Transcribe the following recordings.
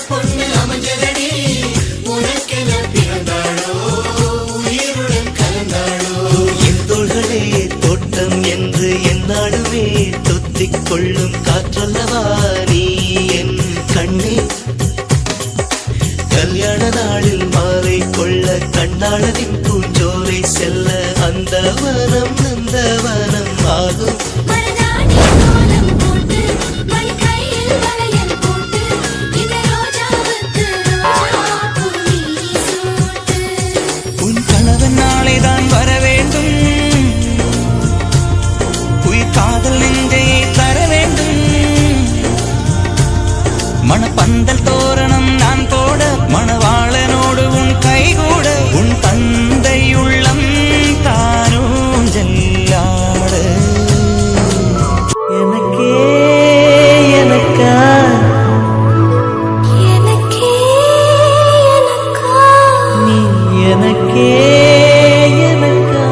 பொண்ணு அமைஞ்சதடி உனக்கென பிறந்தாளோ உயிருடன் கலந்தாளோ என் தோள்களே தோட்டம் என்று என்னாலுமே தொத்திக் கொள்ளும் காற்றல்லவா நீ என் கண்ணே கல்யாண நாளில் மாலை கொள்ள கண்ணாளனின் பூஞ்சோலை செல்ல அந்த வனம் நந்தவனம் ஆகும் உன் கணவன் நாளைதான் வர வேண்டும் உயிர் காதல் நெஞ்சையை தர வேண்டும் மணப்பந்தல் தோரணம் நான் போட மணவாளனோடு உன் கைகூட உன் தந்தை உள்ளம் தானும் ஜல்லாட எனக்கே எனக்கா நீ எனக்கே எனக்கா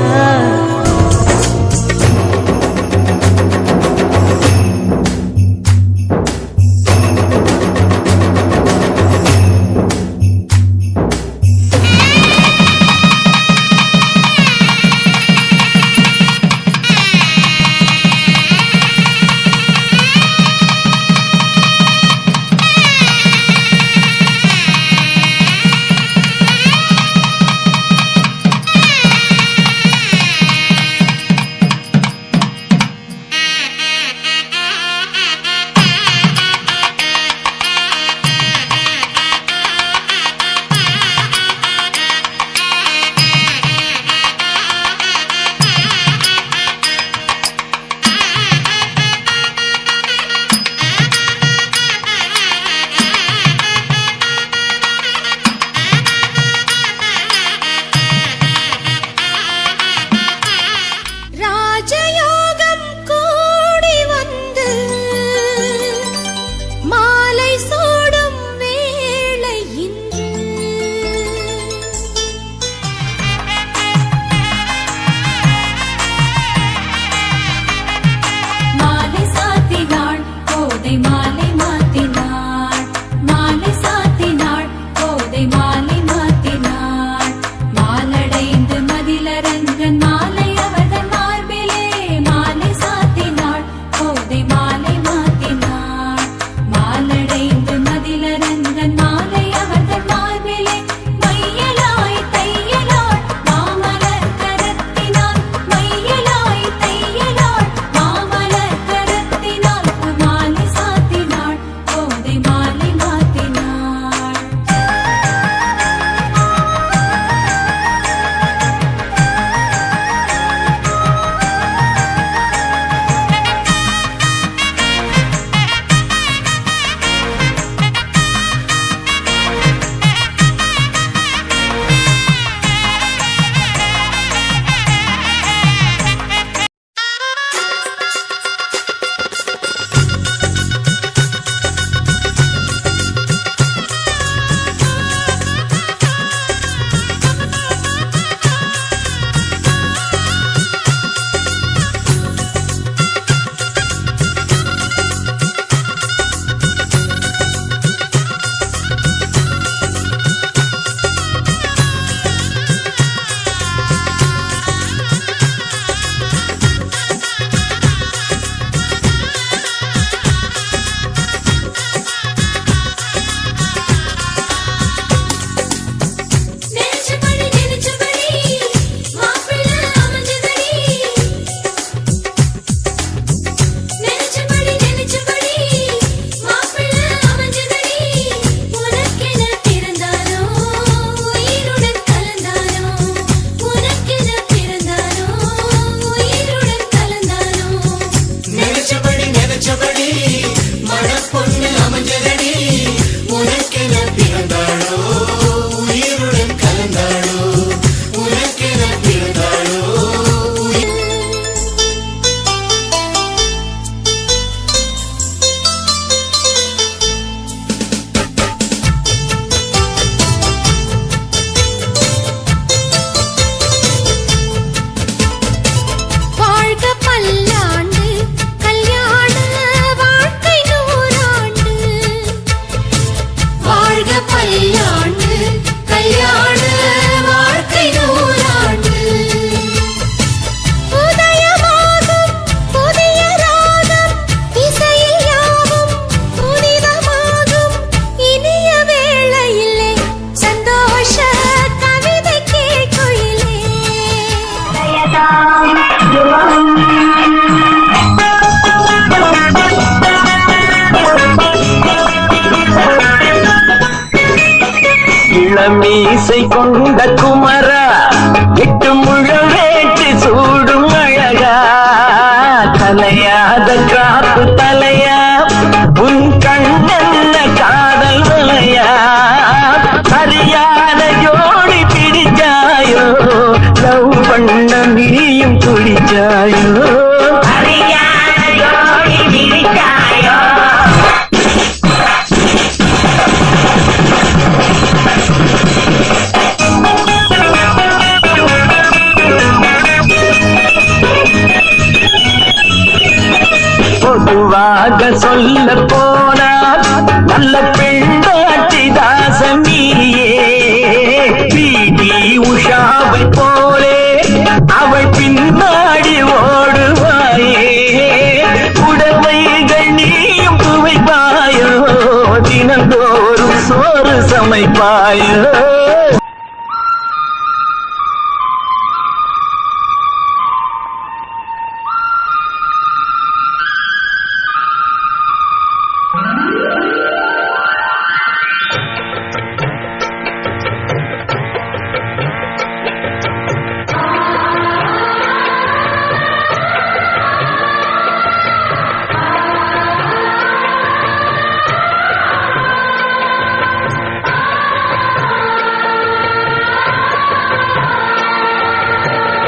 கல்யாண வாழ்க்கை நூறாண்டு உதயமாகும் புதிய ராகம் இசையில் யாவும் புனிதமாகும் இனிய வேளையிலே சந்தோஷ கவிதை கேட்குயிலே இளமீசை கொண்ட குமரா 8 முழம் வேட்டி சூடும் அழகா தலையாத காப்பு தலையா உன் கண்ணென்ன காதல் வலையா சரியான ஜோடி பிடிச்சாயோ லவ் பண்ண நீயும் துடிச்சாயோ சரியான ஜோடி பிடிச்சாயோ பொதுவாக சொல்ல போனால் நல்ல பெண்டாட்சி தாசனியே பிடி உஷாவை போலே அவள் பின்னாடி ஓடுவாயே புடவைகள் நீயும் துவைப்பாயோ தினந்தோறும் சோறு சமைப்பாயோ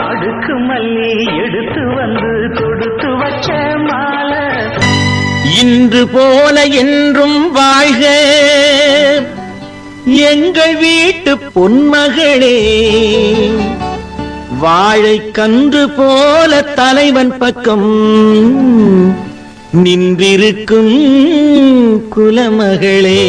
அடுக்கு மல்லி எடுத்து வந்து தொடுத்து வச்ச மாலை இன்று போல என்றும் வாழ்க எங்கள் வீட்டு பொன்மகளே வாழை கன்று போல தலைவன் பக்கம் நின்றிருக்கும் குலமகளே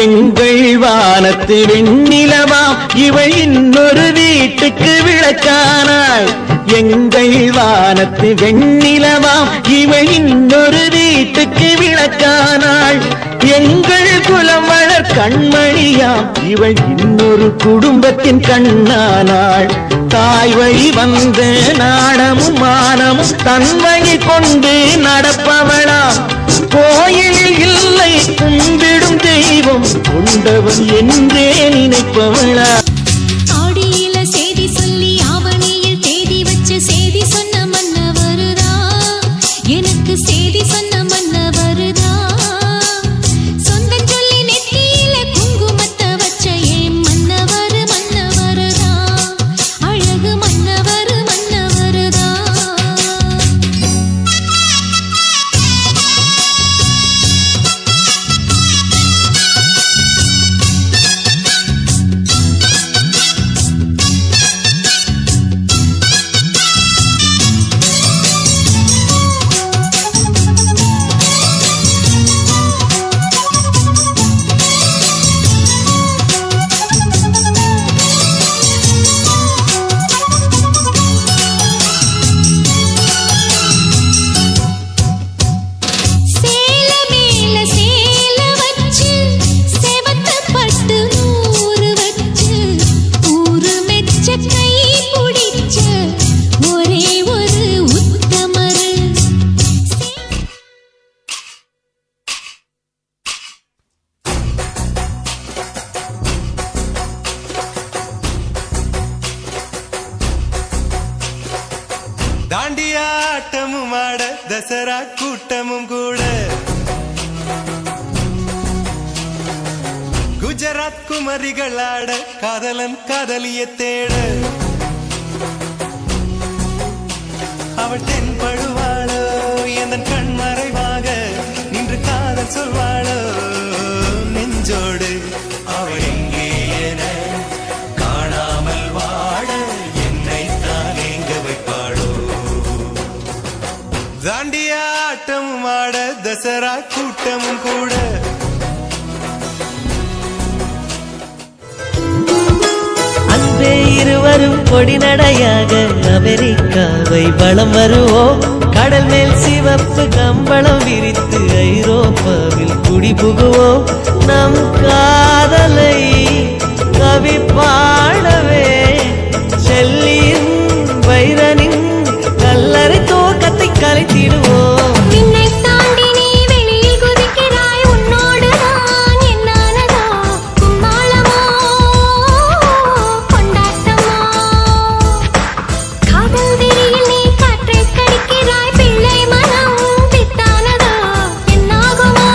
எங்கள் வானத்து வெண்ணிலவாம் இவள் இன்னொரு வீட்டுக்கு விளக்கானாள் எங்கள் வானத்து வெண்ணிலவாம் இவள் இன்னொரு வீட்டுக்கு விளக்கானாள் எங்கள் குலம் வளர் கண்மணியாம் இவள் இன்னொரு குடும்பத்தின் கண்ணானாள் தாய் வழி வந்த நாடமும் மானமும் தன்மையை கொண்டு நடப்பவளாம் கோயிலில் இல்லை கும்பிடும் தெய்வம் கொண்டவன் என்றே நினைப்பவளா ஆடியில செய்தி சொல்லி ஆவணியில் தேதி வச்சு செய்தி சொன்ன மன்னவருதா எனக்கு செய்தி சொன்ன மன்னவருதா சொந்தம் சொல்லி நெத்தியில குங்குமத்தை வச்ச ஏன் மன்னவரு மன்னவருதா அழகு மன்னவரு மன்னவருதா தாண்டியாட்டமும் ஆட தசரா கூட்டமும் கூட குஜராத் குமரிகள் ஆட காதலன் காதலிய தேட அவள் தென்படுவாளோ என் கண் மறைவாக நின்று காதல் சொல்வாளோ நெஞ்சோடு அவள் எங்கே என காணாமல் வாட என்னை தான் எங்க வைப்பாளோ தாண்டியாட்டமும் ஆட தசரா கூட்டமும் கூட அன்பே இருவரும் கொடி நடையாக அமெரிக்காவை வலம் வருவோம் கடல் மேல் சிவப்பு கம்பளம் விரித்து ஐரோப்பாவில் குடிபுகுவோம் நம் காதலை கவி பாடவே செல்லியின் வைரனின் கல்லறை தோக்கத்தை கலைத்திடுவோம் விண்ணை தாண்டி நீ வெளியில் குதிக்கிறாய் உன்னோடு நான் என்னானதோ கும்மாளமோ கொண்டாட்டமோ காதல் வெறியில் நீ காற்றை கடிக்கிறாய் பிள்ளை மனம் பித்தானதோ என்னாகுமோ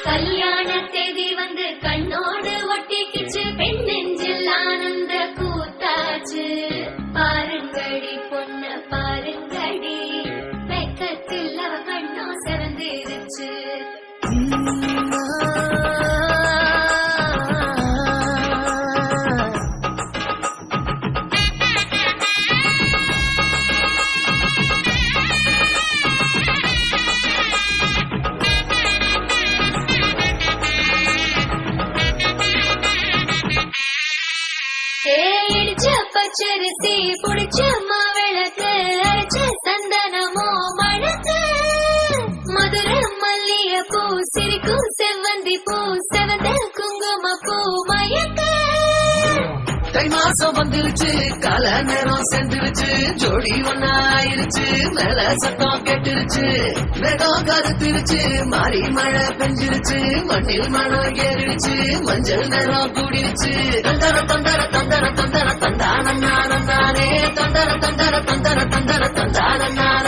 கல்யாண தேதி வந்து கண்ணோடு ஒட்டிக்கிச்சு பெண் நெஞ்சில் ஆனந்த கூத்தாச்சு பாருங்கடி பொண்ண பாருங்கடி வெக்கத்தில் அவ கண்ணோ சிறந்திருச்சு இடிச்ச பச்சரிசி புடிச்ச மாவிளக்கு அரைச்ச சந்தனமோ மணக்கு மதுர மல்லிய பூ சிரிக்கும் செவ்வந்தி பூ செவந்த குங்கும பூ மயக்க தை மாசம் வந்துருச்சு கால நேரம் சென்றுருச்சு ஜோடி ஒன்னா ஆயிருச்சு மேல சத்தம் கேட்டுருச்சு மேகம் கருத்துருச்சு மாறி மழை பெஞ்சிருச்சு மண்ணில் மனம் ஏறிடுச்சு மஞ்சள் நேரம் கூடிருச்சு தந்தர தந்தர தந்தர தந்தர தந்தானே தந்தர தந்தர தந்தர தந்தர தந்தானே